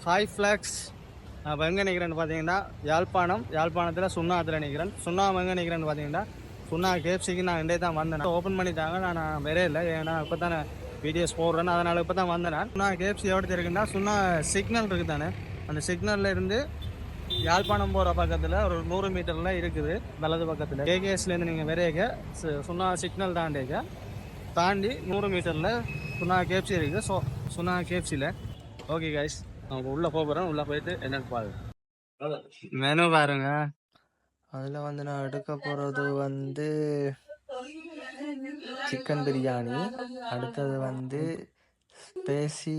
Five flax. இப்போ எங்கே நிற்கிறேன்னு பார்த்தீங்கன்னா யாழ்ப்பாணத்தில் சுண்ணாத்தில் நிற்கிறேன். சுண்ணாம்பு எங்கே நிற்கிறேன்னு பார்த்தீங்கன்னா சுண்ணா கேப்சிக்கு நான் இண்டே தான் வந்தேன். ஓப்பன் பண்ணிட்டாங்க, நான் வரே இல்லை. ஏன்னா இப்போ தானே வீடியோஸ் போடுறேன்னு, அதனால் இப்போ தான் வந்தேன். சுண்ணா கேப்சி எப்படி இருக்குன்னா சுண்ணா சிக்னல் இருக்குது தானே, அந்த சிக்னலில் இருந்து யாழ்ப்பாணம் போகிற பக்கத்தில் ஒரு 100 மீட்டரில் இருக்குது வலது பக்கத்தில். கேகேஎஸ்லேருந்து நீங்கள் விரைக சுண்ணா சிக்னல் தாண்டி 100 மீட்டரில் சுண்ணா கேப்சி இருக்குது. ஸோ சுண்ணா கேப்சியில் ஓகே கைஸ், அவங்க உள்ளே போகிறேன். உள்ளே போயிட்டு என்னென்னு பாருங்க, மெனு பாருங்க. அதில் வந்து நான் எடுக்க போகிறது வந்து சிக்கன் பிரியாணி, அடுத்தது வந்து ஸ்பேசி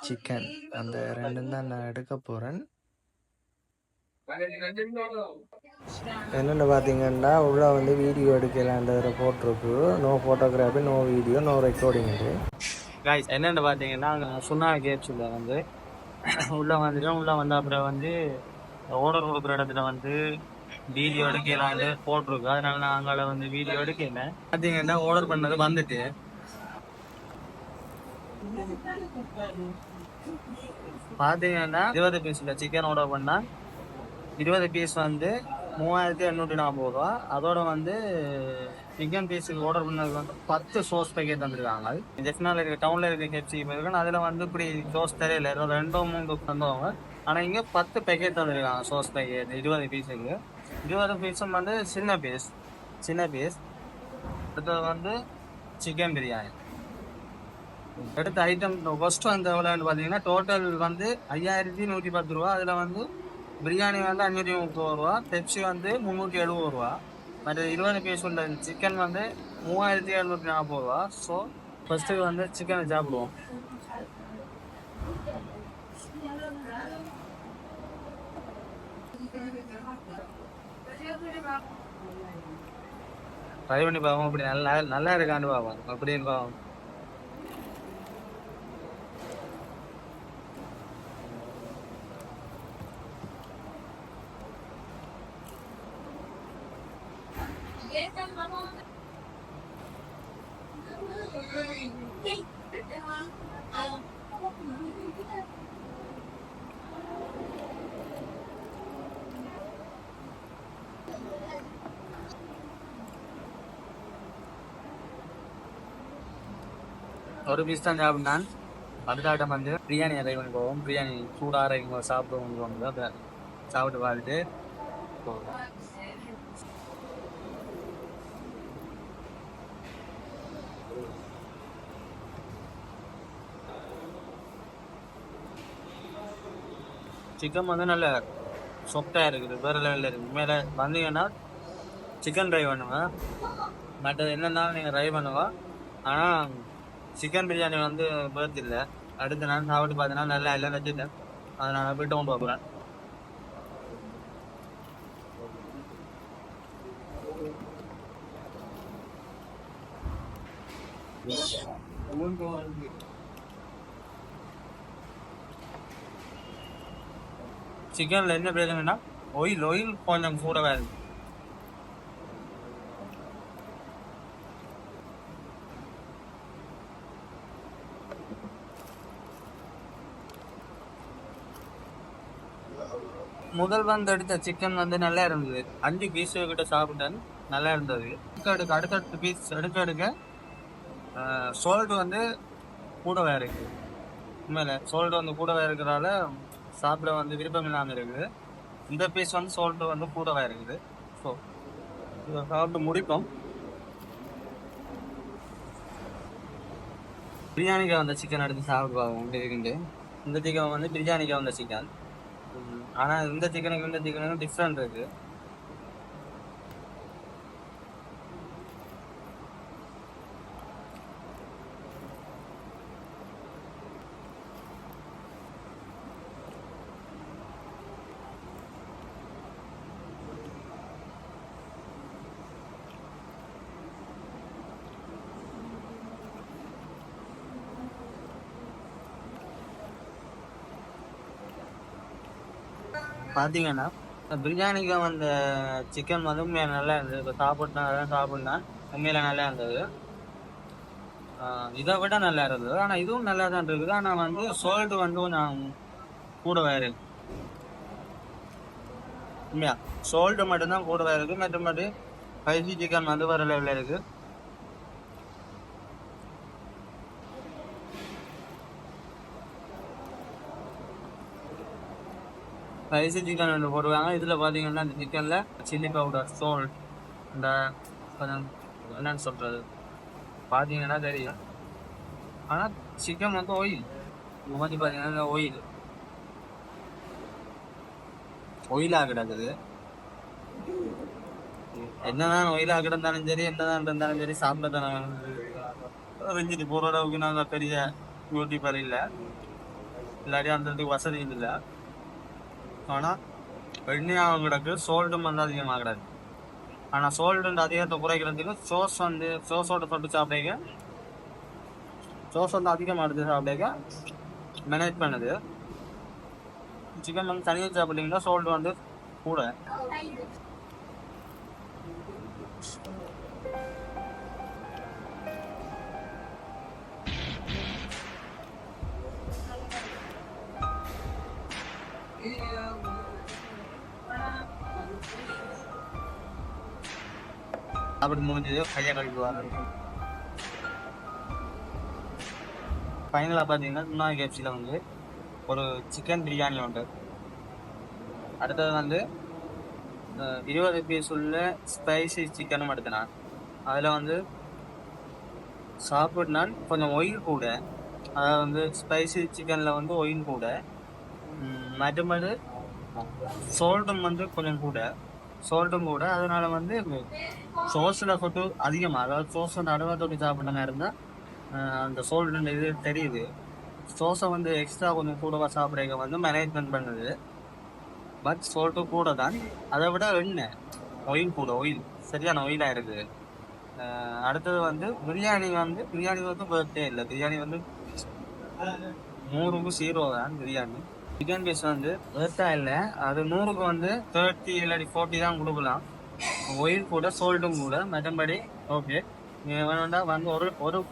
சிக்கன். அந்த ரெண்டும் தான் நான் எடுக்க போகிறேன். என்னென்னு பார்த்தீங்கன்னா உள்ள வந்து வீடியோ எடுக்கலான்றதில் போட்டிருக்கு. No photography, no video, no recording. Guys என்னென்னு பார்த்தீங்கன்னா சுண்ணா கேப்ஸில் வந்து உள்ளே வந்துட்டோம். உள்ளே வந்த அப்புறம் வந்து ஆர்டர் கொடுக்குற இடத்துல வந்து வீடியோ எடுக்கலான்னு போட்டிருக்கு. அதனால நான் அங்கே வந்து வீடியோ எடுக்கல. பார்த்தீங்கன்னா ஆர்டர் பண்ணது வந்துட்டு பார்த்தீங்கன்னா 20 பீஸில் சிக்கன் ஆர்டர் பண்ணால் 20 பீஸ் வந்து 3840 ரூபா. அதோட வந்து சிக்கன் பீஸுக்கு ஆர்டர் பண்ணதுக்கு வந்து 10 சோஸ் பேக்கெட் தந்துருக்காங்க. ஜெஃப்னால இருக்க டவுனில் இருக்க கேப்சி போயிருக்கேன். அதில் வந்து இப்படி சோஸ் தெரியல, 2-3 தந்தவங்க. ஆனால் இங்கே 10 பேக்கெட் தந்துருக்காங்க சோஸ் பேக்கெட் 20 பீஸுக்கு. 20 பீஸும் வந்து சின்ன பீஸ். அடுத்தது வந்து சிக்கன் பிரியாணி. அடுத்த ஐட்டம் ஃபர்ஸ்ட் வந்து எவ்வளோன்னு பார்த்தீங்கன்னா டோட்டல் வந்து 5110 ரூபா. அதில் வந்து பிரியாணி வந்து 530 ரூபா, பெப்சி வந்து 370 ரூபா. மற்ற 20 பீஸ் உள்ள சிக்கன் வந்து 3740 ரூபா. ஸோ ஃபர்ஸ்ட்டு வந்து சிக்கனை சாப்பிடுவோம். ட்ரை பண்ணி பார்ப்போம். அப்படி நல்லா இருக்கான்னு பார்ப்போம். அப்படின்னு பார்ப்போம். ஒரு பீஸ் தான் சாப்பிட்டான். அடுத்த ஆட்டம் வந்து பிரியாணி அரை பண்ணி போவோம். பிரியாணி சூடாக அரைக்கும் சாப்பிடுவோம். அதை சாப்பிட்டு பார்த்துட்டு போவோம். சிக்கன் வந்து நல்ல சொப்டாக இருக்குது, வேறு லெவலில் இருக்குது. மேலே வந்தீங்கன்னா சிக்கன் ட்ரை பண்ணுவேன். மற்றது என்னென்னாலும் நீங்கள் ட்ரை பண்ணுவோம். ஆனால் சிக்கன் பிரியாணி வந்து பேர்த் இல்லை. அடுத்த நாள் சாப்பிட்டு பார்த்தீங்கன்னா நல்லா எல்லாம் வச்சுட்டேன். அதனால் போய்ட்டு கொண்டு போகிறேன். சிக்கனில் என்ன பிரச்சனைனா ஆயில் கொஞ்சம் கூடவே இருக்கு. முதல் வந்து எடுத்த சிக்கன் வந்து நல்லா இருந்தது. 5 பீஸ் கிட்ட சாப்பிட்டேன், நல்லா இருந்தது. அடுத்த பீஸ் எடுக்க சோல்ட் வந்து கூடவே இருக்கு. உண்மையில சோல்ட் வந்து கூடவே இருக்கிறதால சாப்பிட வந்து விருப்பம் இல்லாமல் இருக்குது. இந்த பீஸ் வந்து சோல்ட் வந்து கூடவே இருக்குது. ஸோ இதை சாப்பிட்டு முடிப்போம். பிரியாணிக்கு வந்த சிக்கன் எடுத்து சாப்பிடுவாங்க. இந்த சிக்கன் வந்து பிரியாணிக்கு வந்த சிக்கன். ஆனால் இந்த சிக்கனுக்கும் டிஃப்ரெண்ட் இருக்குது. பார்த்தீங்கன்னா பிரியாணிக்கு அந்த சிக்கன் வந்து உண்மையாக நல்லா இருந்தது. இப்போ சாப்பிட்னா உண்மையில நல்லா இருந்தது. இதை விட நல்லா இருந்தது. ஆனால் இதுவும் நல்லா தான் இருக்குது. ஆனால் வந்து சால்ட் வந்து கொஞ்சம் கூடவே இருக்கு. உண்மையா சோல்ட்டு மட்டும்தான் கூடவே இருக்கு, மற்றபடி ஸ்பைசி சிக்கன் வந்து வேற லெவலில் இருக்கு. ஸ்பைசி சிக்கன் ஒன்று போடுவாங்க. இதில் பார்த்தீங்கன்னா இந்த சிக்கனில் சில்லி பவுடர், சோல்ட், இந்த என்னன்னு சொல்கிறது பார்த்தீங்கன்னா தெரியும். ஆனால் சிக்கன் வந்து ஆயில் மாதிரி பார்த்தீங்கன்னா ஒயிலாக கிடக்குது. என்னதான் ஒயிலாக கிடந்தாலும் சரி, என்னதான் இருந்தாலும் சரி, சாப்பிட ரெஞ்சிட்டு போகிற அளவுக்கு நாங்கள் பெரிய யூடியூபர் இல்லை, இல்லாட்டி அந்த வசதி இல்லை. ஆனால் எண்ணெயாகவும் கிடக்கு, சோல்ட்டும் வந்து அதிகமாக கிடக்கு. ஆனால் சோல்ட்டு அதிகத்தை குறைக்கிறதுக்கு சோஸோட தொட்டு சாப்பிடுங்க. சோஸ் வந்து அதிகமாக எடுத்து சாப்பிடுங்க மேனேஜ் பண்ணுது. சிக்கன் வந்து தனியாக சாப்பிட்டீங்கன்னா சோல்ட் வந்து கூட. அப்படி முடிஞ்சது கையை கழிக்குவாங்க. ஃபைனலாக பார்த்தீங்கன்னா சுன்னா கேப்சியில் வந்து ஒரு சிக்கன் பிரியாணி உண்டு. அடுத்தது வந்து 20 பீஸ் உள்ள ஸ்பைசி சிக்கனும் எடுத்தேன். அதில் வந்து சாப்பிட்னால் கொஞ்சம் ஒயில் கூட, அதாவது வந்து ஸ்பைசி சிக்கனில் வந்து ஒயில் கூட, மற்றபடி சோல்ட்டும் வந்து கொஞ்சம் கூட, அதனால வந்து சோஸில் தொட்டு அதிகமாக, அதாவது சோஸை நடுவாக தொட்டு சாப்பிட்ற மாதிரி இருந்தால் அந்த சோல்டு இது தெரியுது. சோஸை வந்து எக்ஸ்ட்ரா கொஞ்சம் கூடவா சாப்பிட்றீங்க வந்து மேனேஜ்மெண்ட் பண்ணுது. பட் சோல்ட்டு கூட தான், அதை விட எண்ணெய் ஒயில் கூட, சரியான ஒயிலாக இருக்குது. அடுத்தது வந்து பிரியாணி வந்து பர்த்டே இல்லை, பிரியாணி வந்து 100க்கு 0 தான் பிரியாணி. சிக்கன் பீஸ் வந்து வேர்த்தா இல்லை, அது 100க்கு வந்து 30 இல்லாட்டி 40 தான் கொடுக்கலாம். ஒயில் கூட, சோல்ட்டும் கூட, மற்றபடி ஓகே. நீங்கள் வேணும்னா வந்து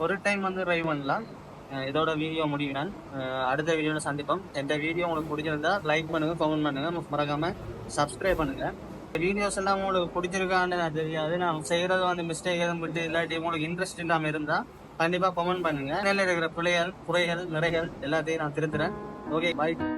ஒரு டைம் வந்து ட்ரை பண்ணலாம். இதோட வீடியோ முடிவினான். அடுத்த வீடியோவில் சந்திப்போம். இந்த வீடியோ உங்களுக்கு பிடிச்சிருந்தா லைக் பண்ணுங்கள், கமெண்ட் பண்ணுங்கள், மறக்காமல் சப்ஸ்கிரைப் பண்ணுங்கள். வீடியோஸ் எல்லாம் உங்களுக்கு பிடிச்சிருக்கான்னு நான் தெரியாது. நான் செய்கிறது வந்து மிஸ்டேக் எதுவும் விட்டு இல்லாட்டி உங்களுக்கு இன்ட்ரெஸ்ட் இல்லாமல் இருந்தால் கண்டிப்பாக கமெண்ட் பண்ணுங்கள். நெல்லில் இருக்கிற குறைகள், நிறைகள் எல்லாத்தையும் நான் திருத்துறேன். ஓகே, பாய்.